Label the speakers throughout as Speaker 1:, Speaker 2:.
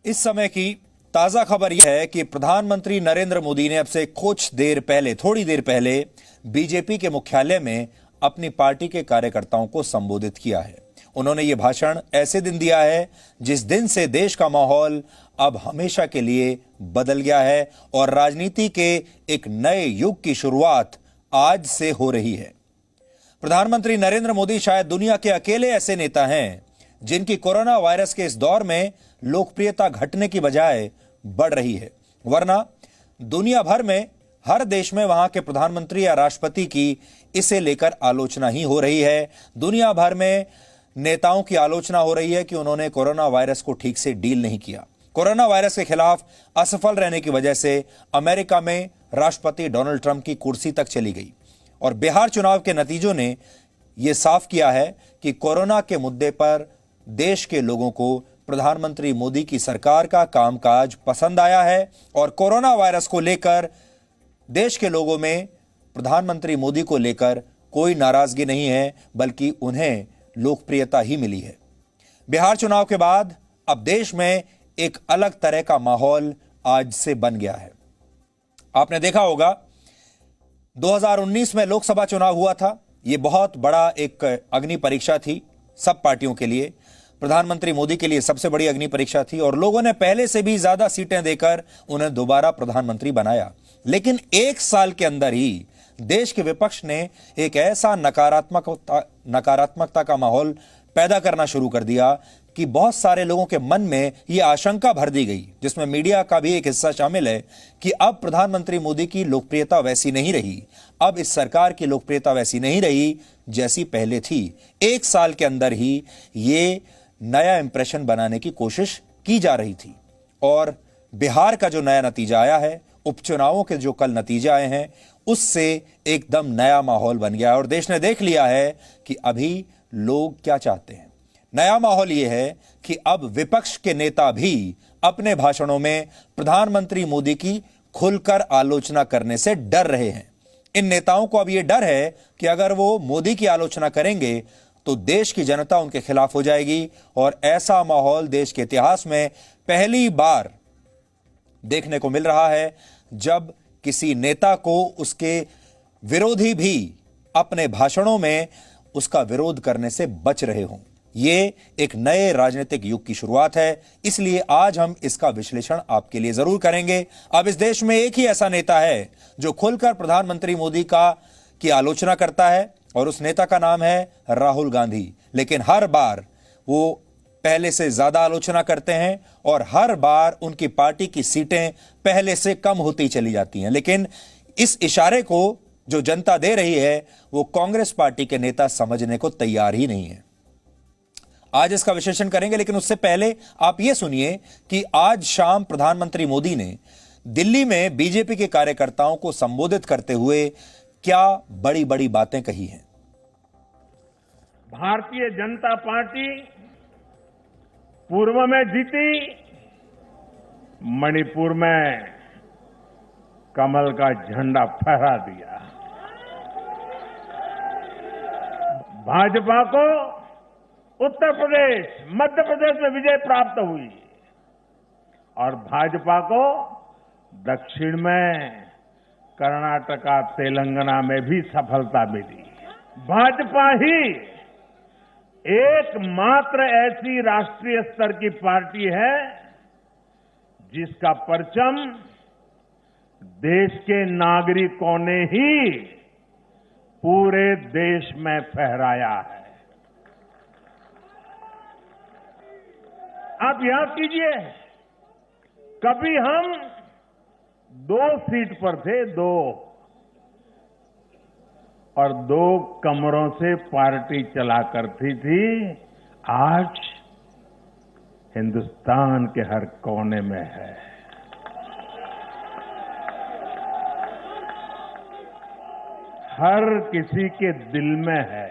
Speaker 1: इस समय की ताजा खबर यह है कि प्रधानमंत्री नरेंद्र मोदी ने अब से थोड़ी देर पहले बीजेपी के मुख्यालय में अपनी पार्टी के कार्यकर्ताओं को संबोधित किया है। उन्होंने ये भाषण ऐसे दिन दिया है जिस दिन से देश का माहौल अब हमेशा के लिए बदल गया है और राजनीति के एक नए युग की शुरुआत आज से हो रही है। प्रधानमंत्री नरेंद्र मोदी शायद दुनिया के अकेले ऐसे नेता हैं जिनकी कोरोना वायरस के इस दौर में लोकप्रियता घटने की बजाय बढ़ रही है, वरना दुनिया भर में हर देश में वहां के प्रधानमंत्री या राष्ट्रपति की इसे लेकर आलोचना ही हो रही है। दुनिया भर में नेताओं की आलोचना हो रही है कि उन्होंने कोरोना वायरस को ठीक से डील नहीं किया। कोरोना वायरस के खिलाफ असफल रहने की वजह से अमेरिका में राष्ट्रपति डोनाल्ड ट्रंप की कुर्सी तक चली गई और बिहार चुनाव के नतीजों ने यह साफ किया है कि कोरोना के मुद्दे पर देश के लोगों को प्रधानमंत्री मोदी की सरकार का कामकाज पसंद आया है और कोरोना वायरस को लेकर देश के लोगों में प्रधानमंत्री मोदी को लेकर कोई नाराजगी नहीं है, बल्कि उन्हें लोकप्रियता ही मिली है। बिहार चुनाव के बाद अब देश में एक अलग तरह का माहौल आज से बन गया है। आपने देखा होगा 2019 में लोकसभा चुनाव हुआ था। यह बहुत बड़ा एक अग्नि परीक्षा थी सब पार्टियों के लिए। प्रधानमंत्री मोदी के लिए सबसे बड़ी अग्नि परीक्षा थी और लोगों ने पहले से भी ज्यादा सीटें देकर उन्हें दोबारा प्रधानमंत्री बनाया। लेकिन एक साल के अंदर ही देश के विपक्ष ने एक ऐसा नकारात्मकता का माहौल पैदा करना शुरू कर दिया कि बहुत सारे लोगों के मन में यह आशंका भर दी गई, जिसमें मीडिया का भी एक हिस्सा शामिल है, कि अब प्रधानमंत्री मोदी की लोकप्रियता वैसी नहीं रही, अब इस सरकार की लोकप्रियता वैसी नहीं रही जैसी पहले थी। एक साल के अंदर ही ये नया इंप्रेशन बनाने की कोशिश की जा रही थी और बिहार का जो नया नतीजा आया है, उपचुनावों के जो कल नतीजे आए हैं, उससे एकदम नया माहौल बन गया और देश ने देख लिया है कि अभी लोग क्या चाहते हैं। नया माहौल यह है कि अब विपक्ष के नेता भी अपने भाषणों में प्रधानमंत्री मोदी की खुलकर आलोचना करने से डर रहे हैं। इन नेताओं को अब यह डर है कि अगर वो मोदी की आलोचना करेंगे तो देश की जनता उनके खिलाफ हो जाएगी और ऐसा माहौल देश के इतिहास में पहली बार देखने को मिल रहा है जब किसी नेता को उसके विरोधी भी अपने भाषणों में उसका विरोध करने से बच रहे हों। यह एक नए राजनीतिक युग की शुरुआत है, इसलिए आज हम इसका विश्लेषण आपके लिए जरूर करेंगे। अब इस देश में एक ही ऐसा नेता है जो खुलकर प्रधानमंत्री मोदी की आलोचना करता है और उस नेता का नाम है राहुल गांधी। लेकिन हर बार वो पहले से ज्यादा आलोचना करते हैं और हर बार उनकी पार्टी की सीटें पहले से कम होती चली जाती हैं। लेकिन इस इशारे को जो जनता दे रही है वो कांग्रेस पार्टी के नेता समझने को तैयार ही नहीं है। आज इसका विश्लेषण करेंगे, लेकिन उससे पहले आप यह सुनिए कि आज शाम प्रधानमंत्री मोदी ने दिल्ली में बीजेपी के कार्यकर्ताओं को संबोधित करते हुए क्या बड़ी बड़ी बातें कही हैं।
Speaker 2: भारतीय जनता पार्टी पूर्व में जीती, मणिपुर में कमल का झंडा फहरा दिया। भाजपा को उत्तर प्रदेश, मध्य प्रदेश में विजय प्राप्त हुई और भाजपा को दक्षिण में कर्नाटका, तेलंगाना में भी सफलता मिली। भाजपा ही एकमात्र ऐसी राष्ट्रीय स्तर की पार्टी है जिसका परचम देश के नागरिकों ने ही पूरे देश में फहराया है। आप याद कीजिए, कभी हम 2 सीट पर थे, 2 और 2 कमरों से पार्टी चला करती थी। आज हिंदुस्तान के हर कोने में है। हर किसी के दिल में है।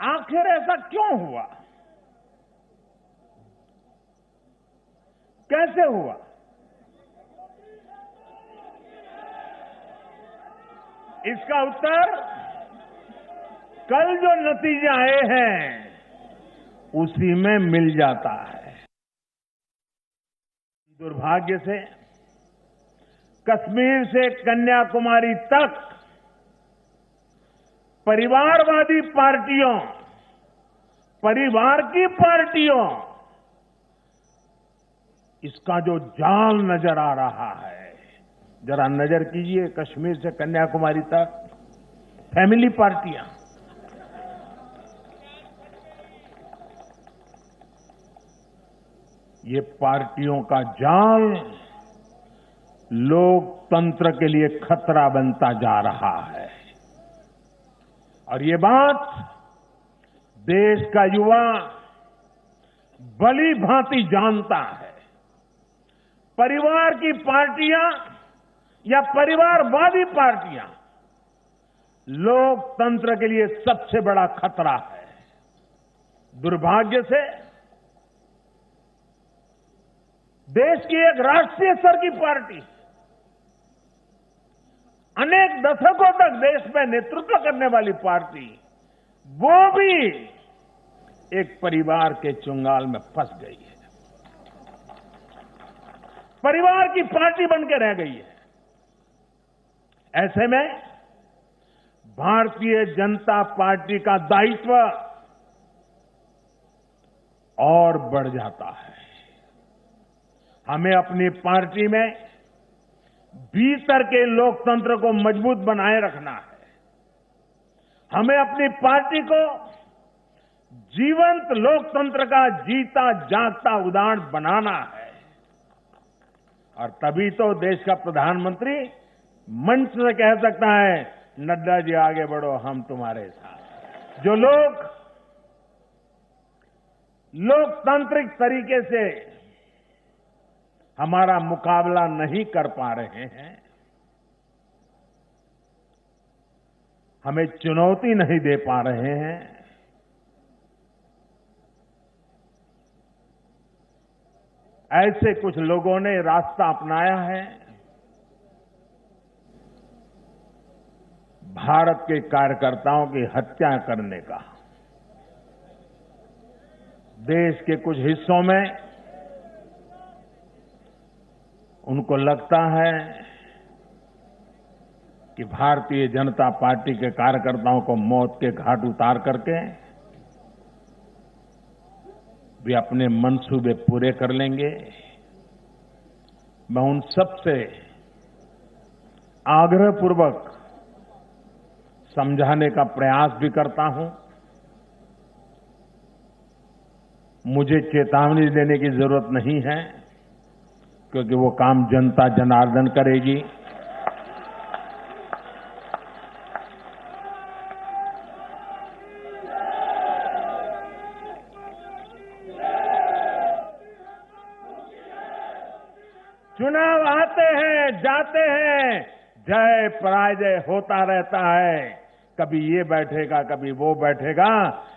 Speaker 2: आखिर ऐसा क्यों हुआ? कैसे हुआ? इसका उत्तर कल जो नतीजे आए हैं उसी में मिल जाता है। दुर्भाग्य से कश्मीर से कन्याकुमारी तक परिवारवादी पार्टियों, परिवार की पार्टियों, इसका जो जाल नजर आ रहा है, जरा नजर कीजिए। कश्मीर से कन्याकुमारी तक फैमिली पार्टियां, ये पार्टियों का जाल लोकतंत्र के लिए खतरा बनता जा रहा है। और ये बात देश का युवा भली भांति जानता है। परिवार की पार्टियां या परिवारवादी पार्टियां लोकतंत्र के लिए सबसे बड़ा खतरा है। दुर्भाग्य से देश की एक राष्ट्रीय स्तर की पार्टी, अनेक दशकों तक देश में नेतृत्व करने वाली पार्टी, वो भी एक परिवार के चुंगाल में फंस गई है, परिवार की पार्टी बन के रह गई है। ऐसे में भारतीय जनता पार्टी का दायित्व और बढ़ जाता है। हमें अपनी पार्टी में भीतर के लोकतंत्र को मजबूत बनाए रखना है। हमें अपनी पार्टी को जीवंत लोकतंत्र का जीता जागता उदाहरण बनाना है। और तभी तो देश का प्रधानमंत्री मंच से कह सकता है, नड्डा जी आगे बढ़ो, हम तुम्हारे साथ। जो लोग लोकतांत्रिक तरीके से हमारा मुकाबला नहीं कर पा रहे हैं, हमें चुनौती नहीं दे पा रहे हैं, ऐसे कुछ लोगों ने रास्ता अपनाया है भारत के कार्यकर्ताओं की हत्या करने का। देश के कुछ हिस्सों में उनको लगता है कि भारतीय जनता पार्टी के कार्यकर्ताओं को मौत के घाट उतार करके वे अपने मंसूबे पूरे कर लेंगे। मैं उन सब से आग्रहपूर्वक समझाने का प्रयास भी करता हूं। मुझे चेतावनी देने की जरूरत नहीं है, क्योंकि वो काम जनता जनार्दन करेगी। चुनाव आते हैं, जाते हैं, जय पराजय होता रहता है। कभी ये बैठेगा, कभी वो बैठेगा,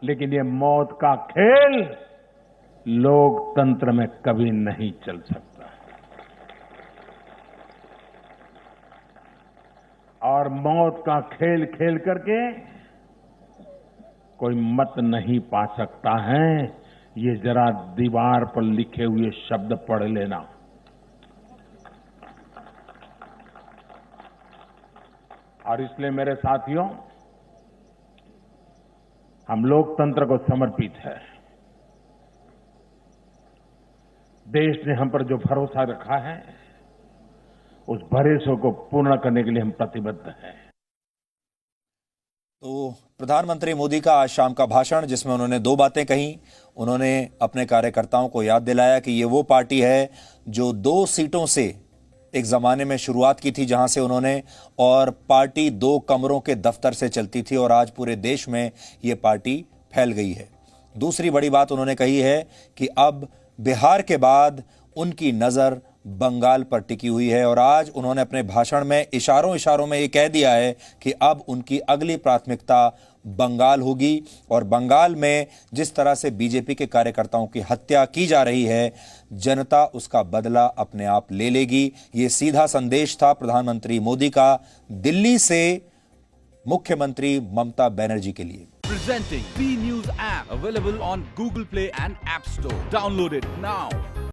Speaker 2: लेकिन ये मौत का खेल लोकतंत्र में कभी नहीं चल सकता। और मौत का खेल खेल करके कोई मत नहीं पा सकता है। ये जरा दीवार पर लिखे हुए शब्द पढ़ लेना। और इसलिए मेरे साथियों, हम लोकतंत्र को समर्पित है। देश ने हम पर जो भरोसा रखा है, उस भरोसे को पूर्ण करने के लिए हम प्रतिबद्ध हैं।
Speaker 1: तो प्रधानमंत्री मोदी का आज शाम का भाषण, जिसमें उन्होंने दो बातें कही। उन्होंने अपने कार्यकर्ताओं को याद दिलाया कि ये वो पार्टी है जो 2 सीटों से एक जमाने में शुरुआत की थी, जहां से उन्होंने, और पार्टी 2 कमरों के दफ्तर से चलती थी, और आज पूरे देश में ये पार्टी फैल गई है। दूसरी बड़ी बात उन्होंने कही है कि अब बिहार के बाद उनकी नजर बंगाल पर टिकी हुई है। और आज उन्होंने अपने भाषण में इशारों में ये कह दिया है कि अब उनकी अगली प्राथमिकता बंगाल होगी। और बंगाल में जिस तरह से बीजेपी के कार्यकर्ताओं की हत्या की जा रही है, जनता उसका बदला अपने आप ले लेगी। ये सीधा संदेश था प्रधानमंत्री मोदी का दिल्ली से मुख्यमंत्री ममता बनर्जी के लिए।
Speaker 3: Presenting B News app, available on Google Play and App Store. Download it now.